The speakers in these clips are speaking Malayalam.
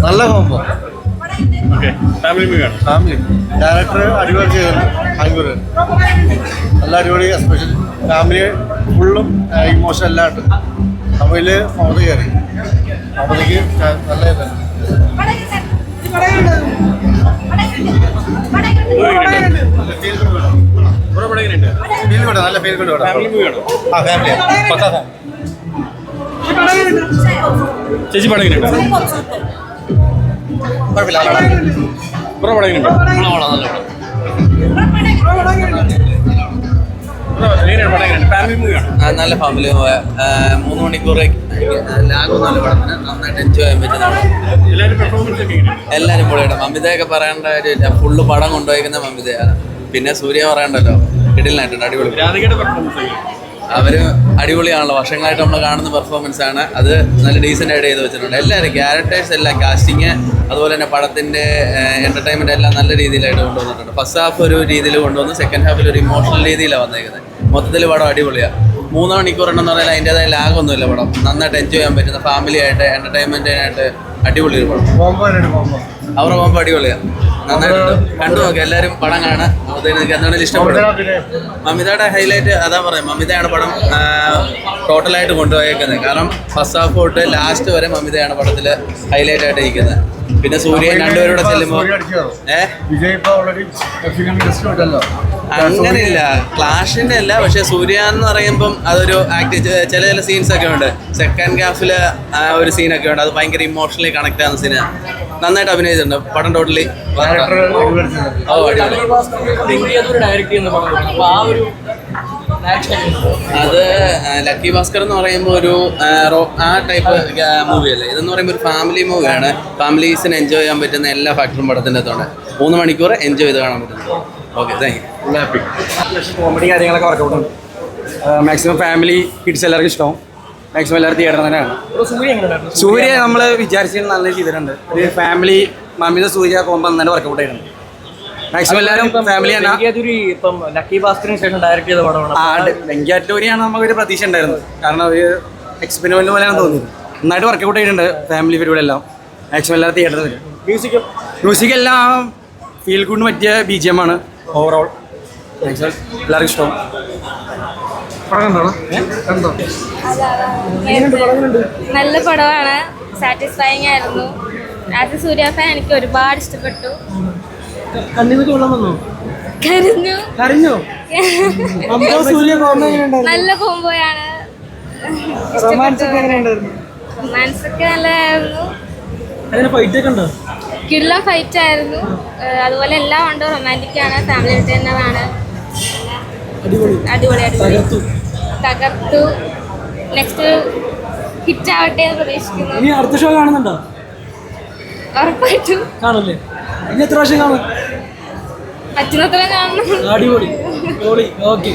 നല്ല കോമ്പോ. ഫാമിലി ഡയറക്ടർ അടിപൊളി ചെയ്തിട്ടുണ്ട്. നല്ല അടിപൊളി, എസ്പെഷ്യലി ഫാമിലി ഫുള്ളും ഇമോഷൻ എല്ലാം ഉണ്ട്. തമിഴില് മമത കയറി, മമതയ്ക്ക് നല്ല ഇതാണ്. നല്ല ഫീൽ ഗുഡ് വേണം. ആ ഫാമിലി ചേച്ചി പടങ്ങിനുണ്ട്. നല്ല ഫാമിലി 3 മണിക്കൂർ ലാഗൊന്നുമല്ല പടത്തിന്. നന്നായിട്ട് എൻജോയ് ചെയ്യാൻ പറ്റുന്നതാണ്. എല്ലാവരും പൊളിയാണ്. മമിതയൊക്കെ പറയേണ്ട കാര്യമില്ല, ഫുള്ള് പടം കൊണ്ടുപോയിരിക്കുന്ന മമിതയാണ്. പിന്നെ സൂര്യ പറയണ്ടല്ലോ, കിടിലനായിട്ടുണ്ട്, അടിപൊളി. അവർ അടിപൊളിയാണല്ലോ, വർഷങ്ങളായിട്ട് നമ്മൾ കാണുന്ന പെർഫോമൻസ് ആണ്. അത് നല്ല ഡീസൻ്റ് ആയിട്ട് ചെയ്ത് വെച്ചിട്ടുണ്ട്. എല്ലാവരും ക്യാരക്ടേഴ്സ് എല്ലാം, കാസ്റ്റിങ്, അതുപോലെ തന്നെ പടത്തിൻ്റെ എൻ്റർടൈൻമെൻറ്റ് എല്ലാം നല്ല രീതിയിലായിട്ട് കൊണ്ടുവന്നിട്ടുണ്ട്. ഫസ്റ്റ് ഹാഫ് ഒരു രീതിയിൽ കൊണ്ടുവന്നു, സെക്കൻഡ് ഹാഫിൽ ഒരു ഇമോഷണൽ രീതിയിലാണ് വന്നേക്കുന്നത്. മൊത്തത്തിൽ പടം അടിപൊളിയാണ്. 3 മണിക്കൂറുണ്ടെന്ന് പറഞ്ഞാൽ അതിൻ്റേതായ ലാഗൊന്നുമില്ല. പടം നന്നായിട്ട് എൻജോയ് ചെയ്യാൻ പറ്റുന്ന, ഫാമിലി ആയിട്ട് എൻ്റർടൈൻമെൻറ്റിനായിട്ട് അടിപൊളി ഒരു പടം. അവരുടെ പോകുമ്പോൾ അടിപൊളിയാണ്, നന്നായിട്ടുണ്ട്. കണ്ടു നോക്കുക എല്ലാവരും, പടം കാണാൻ. നിങ്ങൾക്ക് എന്താണെങ്കിലും ഇഷ്ടപ്പെടും. മമിതയുടെ ഹൈലൈറ്റ് അതാ പറയാം, മമിതയാണ് പടം ടോട്ടലായിട്ട് കൊണ്ടുപോയേക്കുന്നത്. കാരണം ഫസ്റ്റ് ഹാഫ് തൊട്ട് ലാസ്റ്റ് വരെ മമിതയാണ് പടത്തിൽ ഹൈലൈറ്റ് ആയിട്ട് ഇരിക്കുന്നത്. പിന്നെ സൂര്യൻ രണ്ടുപേരൂടെ ചെല്ലുമ്പോൾ അങ്ങനെയില്ല, ക്ലാഷിൻ്റെ അല്ല. പക്ഷേ സൂര്യ എന്ന് പറയുമ്പം അതൊരു ചില സീൻസൊക്കെ ഉണ്ട്. സെക്കൻഡ് ഹാഫിൽ ഒരു സീനൊക്കെ ഉണ്ട്, അത് ഭയങ്കര ഇമോഷണലി കണക്ട് ആകുന്ന സീന്. നന്നായിട്ട് അഭിനയിച്ചിട്ടുണ്ട്. പടം ടോട്ടലി അത് ലക്കി ഭാസ്കർ എന്ന് പറയുമ്പോൾ ഒരു ആ ടൈപ്പ് മൂവിയല്ലേ. ഇതെന്ന് പറയുമ്പോൾ ഒരു ഫാമിലി മൂവിയാണ്. ഫാമിലീസിന് എൻജോയ് ചെയ്യാൻ പറ്റുന്ന എല്ലാ ഫാക്ടറും പടത്തിൻ്റെ അകത്തുണ്ട്. 3 മണിക്കൂർ എൻജോയ് ചെയ്ത് കാണാൻ പറ്റുന്നത്. Okay, thank you. കോമഡി കാര്യങ്ങളൊക്കെ വർക്കൗട്ടുണ്ട്. മാക്സിമം ഫാമിലി കിഡ്സ് എല്ലാവർക്കും ഇഷ്ടവും. മാക്സിമം എല്ലാവരും തിയേറ്റർ തന്നെയാണ്. സൂര്യ നമ്മൾ വിചാരിച്ചത് നല്ല ചെയ്തിട്ടുണ്ട്. ഒരു ഫാമിലി മമിത സൂര്യ കോമ്പോ നന്നായിട്ട് വർക്കൗട്ട് ആയിട്ടുണ്ട്. മാക്സിമം എല്ലാവരും ഫാമിലി തന്നെ. ലക്കി ഭാസ്കറിന് ശേഷം ഡയറക്റ്റ് ചെയ്ത പടമാണ്. വെങ്കിയാറ്റൂരിയാണ് നമുക്കൊരു പ്രതീക്ഷ ഉണ്ടായിരുന്നത്. കാരണം ഒരു എക്സ്പെരിമെന്റ് പോലെയാണ് തോന്നിയത്. നന്നായിട്ട് വർക്കൗട്ട് ചെയ്തിട്ടുണ്ട് ഫാമിലി പരിപാടി എല്ലാം. മാക്സിമം എല്ലാവരും തിയേറ്ററിൽ വരും. മ്യൂസിക് എല്ലാം ഫീൽ ഗുഡിന് പറ്റിയ BGM ആണ്. ഓവറോൾ മാക്സിമം എല്ലാവർക്കും ഇഷ്ടവും. നല്ല പടമാണ്, സാറ്റിസ്ഫൈങ് ആയിരുന്നു. ആസ് എ സൂര്യ ഫാൻ എനിക്ക് ഒരുപാട് ഇഷ്ടപ്പെട്ടു. കരഞ്ഞു. നല്ല കോമ്പോയാണ്. റൊമാൻസ് ഒക്കെ നല്ലതായിരുന്നു. കിടിലൻ ഫൈറ്റ് ആയിരുന്നു. അതുപോലെ എല്ലാം ഉണ്ട്. റൊമാൻറ്റിക് ആണ്, ഫാമിലി എന്റർടൈനർ ആണ്. അടിപൊളി തകർത്തു. നെക്സ്റ്റ് ഹിറ്റ് ആവട്ടെ എന്ന് പ്രതീക്ഷിക്കുന്നു. അടുത്ത ഷോ കാണുന്നുണ്ടോ? ഉറപ്പായിട്ടും കാണല്ലേ. ഇനി എത്ര പ്രാവശ്യം കാണും? പറ്റുന്നത്ര കാണുന്നു. അടിപൊളി. Okay,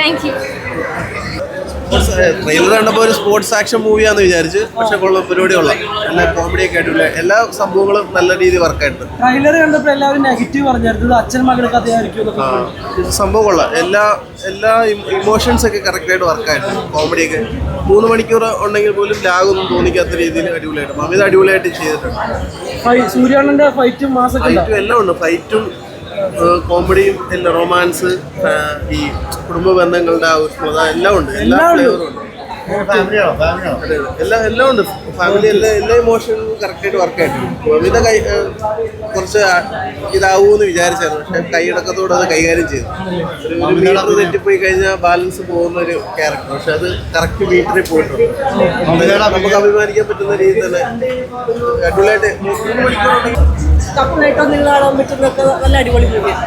thank you. ട്രെയിലർ കണ്ടപ്പോൾ ഒരു സ്പോർട്സ് ആക്ഷൻ മൂവിയാന്ന് വിചാരിച്ച്, പക്ഷെ പരിപാടി കൊള്ളാം. എല്ലാ കോമഡിയൊക്കെ ആയിട്ടുള്ള എല്ലാ സംഭവങ്ങളും നല്ല രീതിയിൽ വർക്കായിട്ടുണ്ട്. ട്രെയിലർ കണ്ടപ്പോൾ എല്ലാവരും നെഗറ്റീവ് പറഞ്ഞായിരുന്നു, അച്ഛൻ മകളുടെ കഥയായിരിക്കും. സംഭവം കൊള്ളാം. എല്ലാ ഇമോഷൻസ് ഒക്കെ കറക്റ്റായിട്ട് വർക്കായിട്ടുണ്ട്. കോമഡിയൊക്കെ 3 മണിക്കൂർ ഉണ്ടെങ്കിൽ പോലും ലാഗൊന്നും തോന്നിക്കാത്ത രീതിയിൽ അടിപൊളിയായിട്ട് മമിത അടിപൊളിയായിട്ട് ചെയ്തിട്ടുണ്ട്. സൂര്യാണന്റെ ഫൈറ്റും എല്ലാം ഉണ്ട്. ഫൈറ്റും കോമഡിയും എല്ലാം, റൊമാൻസ്, ഈ കുടുംബ ബന്ധങ്ങളുടെ ഊഷ്മത എല്ലാം ഉണ്ട്. എല്ലാ ഫ്ലേവറും ഉണ്ട്. എല്ലാം ഉണ്ട്. ഫാമിലി എല്ലാ ഇമോഷനും കറക്റ്റായിട്ട് വർക്കായിട്ടുണ്ട്. മമിത കുറച്ച് ഇതാവൂന്ന് വിചാരിച്ചായിരുന്നു, പക്ഷെ കൈയടക്കത്തോടെ അത് കൈകാര്യം ചെയ്തു. ഒരു മീറ്റർ തെറ്റിപ്പോയി കഴിഞ്ഞാൽ ബാലൻസ് പോകുന്ന ഒരു ക്യാരക്ടർ, പക്ഷെ അത് കറക്റ്റ് മീറ്ററിൽ പോയിട്ടുണ്ട്. നമുക്ക് അഭിമാനിക്കാൻ പറ്റുന്ന രീതിയിൽ തന്നെ അടിപൊളിയായിട്ട് 3 മണിക്കൂർ കപ്പിളായിട്ടോ നിങ്ങൾ കാണാൻ പറ്റുന്നൊക്കെ നല്ല അടിപൊളി മൂവിയാണ്.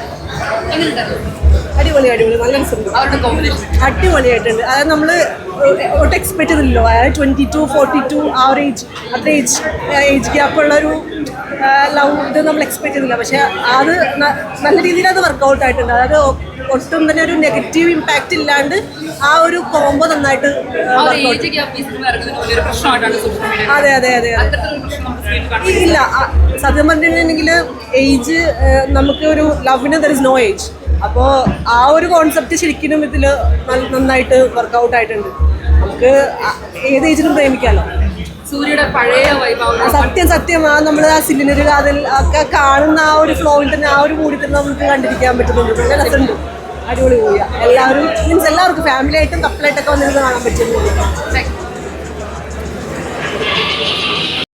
അടിപൊളി നല്ല രസമുണ്ട്. അടിപൊളിയായിട്ടുണ്ട്. അതായത് നമ്മൾ ഒട്ടും എക്സ്പെക്ട് ചെയ്തില്ലല്ലോ. അതായത് 22, 42 ആ ഒരു ഏജ് ഗ്യാപ്പുള്ളൊരു ലവ് ഇത് നമ്മൾ എക്സ്പെക്ട് ചെയ്തില്ല. പക്ഷെ അത് നല്ല രീതിയിൽ അത് വർക്കൗട്ട് ആയിട്ടുണ്ട്. അതായത് ഒട്ടും തന്നെ ഒരു നെഗറ്റീവ് ഇമ്പാക്റ്റ് ഇല്ലാണ്ട് ആ ഒരു കോംബോ നന്നായിട്ട് അതെ ഇല്ല. സത്യം പറഞ്ഞിട്ടുണ്ടെങ്കിൽ ഏജ് നമുക്ക് ഒരു ലവിന് ദർ ഇസ് നോ ഏജ്. അപ്പോൾ ആ ഒരു കോൺസെപ്റ്റ് ശരിക്കും ഇതിൽ നന്നായിട്ട് വർക്കൗട്ട് ആയിട്ടുണ്ട്. നമുക്ക് ഏത് ഏജിലും പ്രേമിക്കാമല്ലോ. സൂര്യയുടെ പഴയ സത്യം ആ നമ്മൾ ആ സിലിണ്ടർ അതിൽ ഒക്കെ കാണുന്ന ആ ഒരു ഫ്ലോയിൽ തന്നെ ആ ഒരു മൂഡിൽ തന്നെ നമുക്ക് കണ്ടിരിക്കാൻ പറ്റുന്നുണ്ട്. നല്ല രസമുണ്ട്. അടിപൊളി മൂവിയാണ്. എല്ലാവരും മീൻസ് എല്ലാവർക്കും ഫാമിലി ആയിട്ടും കപ്പിളായിട്ടൊക്കെ വന്നിരുന്ന് കാണാൻ പറ്റുന്നുണ്ട്.